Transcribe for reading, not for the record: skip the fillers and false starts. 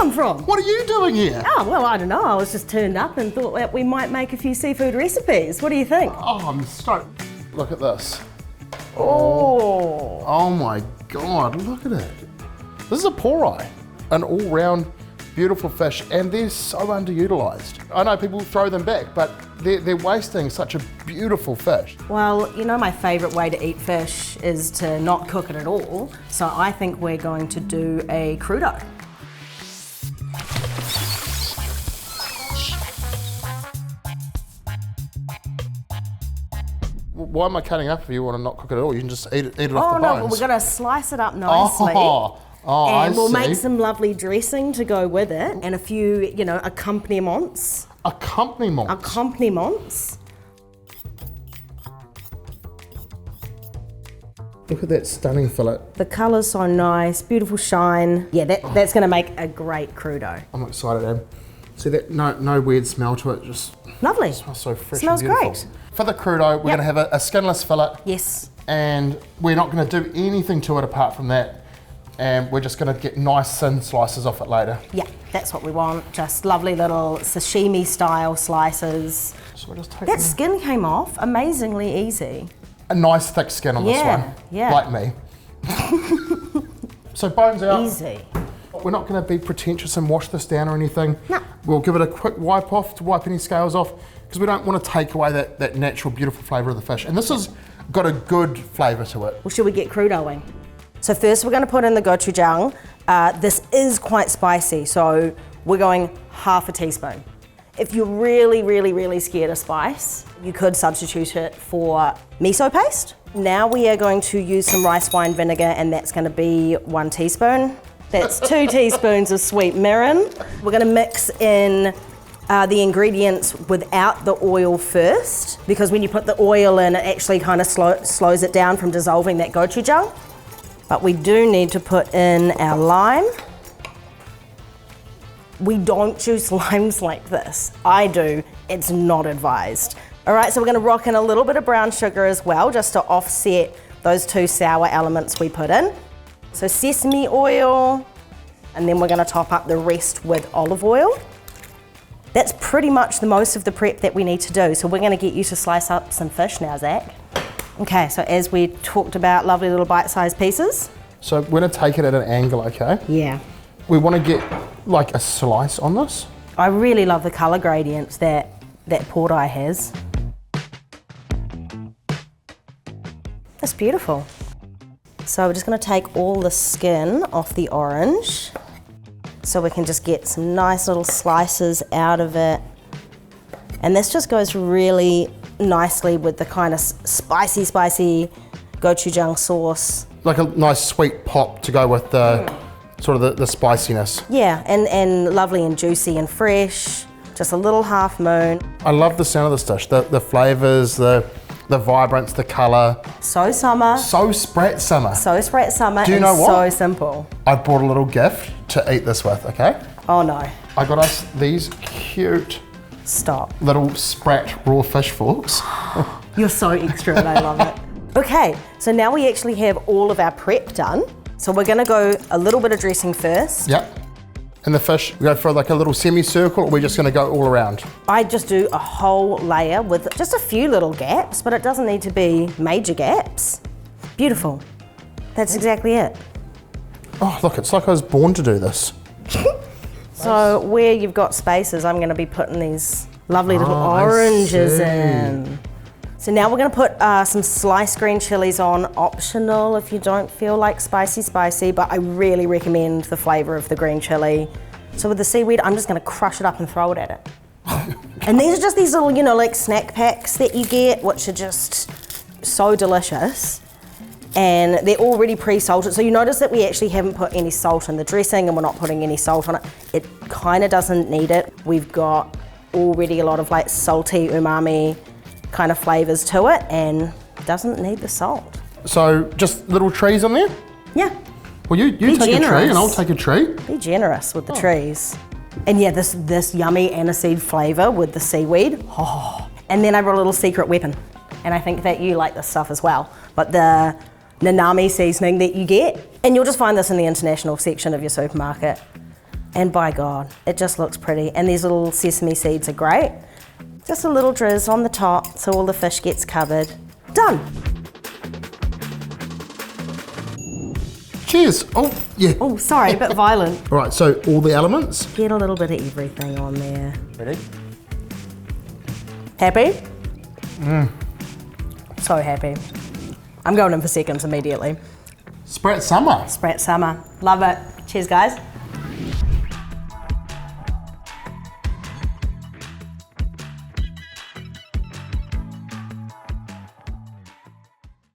come from? What are you doing here? Oh, well, I don't know. I was just turned up and thought that we might make a few seafood recipes. What do you think? Oh, I'm stoked. Look at this. Oh. Oh my God, look at it. This is a Pōrae, an all-round beautiful fish, and they're so underutilised. I know people throw them back, but they're wasting such a beautiful fish. Well, you know my favourite way to eat fish is to not cook it at all, so I think we're going to do a crudo. Why am I cutting up if you want to not cook it at all? You can just eat it off the bones. Oh no, well, we're going to slice it up nicely. And we'll make some lovely dressing to go with it, and a few, you know, accompaniments. Accompaniments. Look at that stunning fillet. The colour's so nice, beautiful shine. Yeah, that's going to make a great crudo. I'm excited, Em. See that? No weird smell to it. Just lovely. It smells so fresh Smells and beautiful. great. For the crudo, we're going to have a skinless fillet. Yes. And we're not going to do anything to it apart from that. And we're just going to get nice thin slices off it later. Yeah, that's what we want. Just lovely little sashimi style slices. So we'll just take that skin came off amazingly easy. A nice thick skin on this one. Yeah. Like me. So bones out. Easy. We're not going to be pretentious and wash this down or anything. No. We'll give it a quick wipe off to wipe any scales off, because we don't want to take away that natural, beautiful flavour of the fish. And this has got a good flavour to it. Well, should we get crudoing? So first we're going to put in the gochujang. This is quite spicy, so we're going half a teaspoon. If you're really, really, really scared of spice, you could substitute it for miso paste. Now we are going to use some rice wine vinegar, and that's going to be 1 teaspoon. That's 2 teaspoons of sweet mirin. We're going to mix in the ingredients without the oil first, because when you put the oil in, it actually kind of slows it down from dissolving that gochujang. But we do need to put in our lime. We don't juice limes like this. I do, it's not advised. All right, so we're gonna rock in a little bit of brown sugar as well, just to offset those 2 sour elements we put in. So sesame oil, and then we're gonna top up the rest with olive oil. That's pretty much the most of the prep that we need to do. So we're gonna get you to slice up some fish now, Zach. Okay, so as we talked about, lovely little bite-sized pieces. So we're going to take it at an angle, okay? Yeah. We want to get like a slice on this. I really love the colour gradients that Pōrae has. That's beautiful. So we're just going to take all the skin off the orange, so we can just get some nice little slices out of it. And this just goes really nicely with the kind of spicy gochujang sauce. Like a nice sweet pop to go with the sort of the spiciness. Yeah, and lovely and juicy and fresh. Just a little half moon. I love the sound of this dish. The flavours, the vibrance, the colour. So summer. So SPRAT summer. So SPRAT summer. Do you know what? So simple. I brought a little gift to eat this with, okay? Oh no. I got us these cute Stop. little SPRAT raw fish forks. You're so extra and I love it. Okay, so now we actually have all of our prep done. So we're gonna go a little bit of dressing first. Yep. And the fish, we go for like a little semicircle, or we're just gonna go all around? I just do a whole layer with just a few little gaps, but it doesn't need to be major gaps. Beautiful. That's exactly it. Oh, look, it's like I was born to do this. So where you've got spaces, I'm gonna be putting these lovely little oranges in. So now we're gonna put some sliced green chilies on, optional if you don't feel like spicy, but I really recommend the flavor of the green chili. So with the seaweed, I'm just gonna crush it up and throw it at it. And these are just these little, you know, like snack packs that you get, which are just so delicious. And they're already pre-salted. So you notice that we actually haven't put any salt in the dressing, and we're not putting any salt on it. It kind of doesn't need it. We've got already a lot of like salty umami kind of flavors to it, and doesn't need the salt. So just little trees on there? Yeah. Well, you take a tree and I'll take a tree. Be generous with the trees. And yeah, this yummy aniseed flavor with the seaweed. Oh. And then I brought a little secret weapon. And I think that you like this stuff as well. But the nanami seasoning that you get, and you'll just find this in the international section of your supermarket. And by God, it just looks pretty. And these little sesame seeds are great. Just a little drizz on the top so all the fish gets covered. Done. Cheers. Oh, yeah. Oh, sorry, a bit violent. All right, so all the elements. Get a little bit of everything on there. Ready? Happy? So happy. I'm going in for seconds immediately. SPRAT summer. SPRAT summer. Love it. Cheers, guys.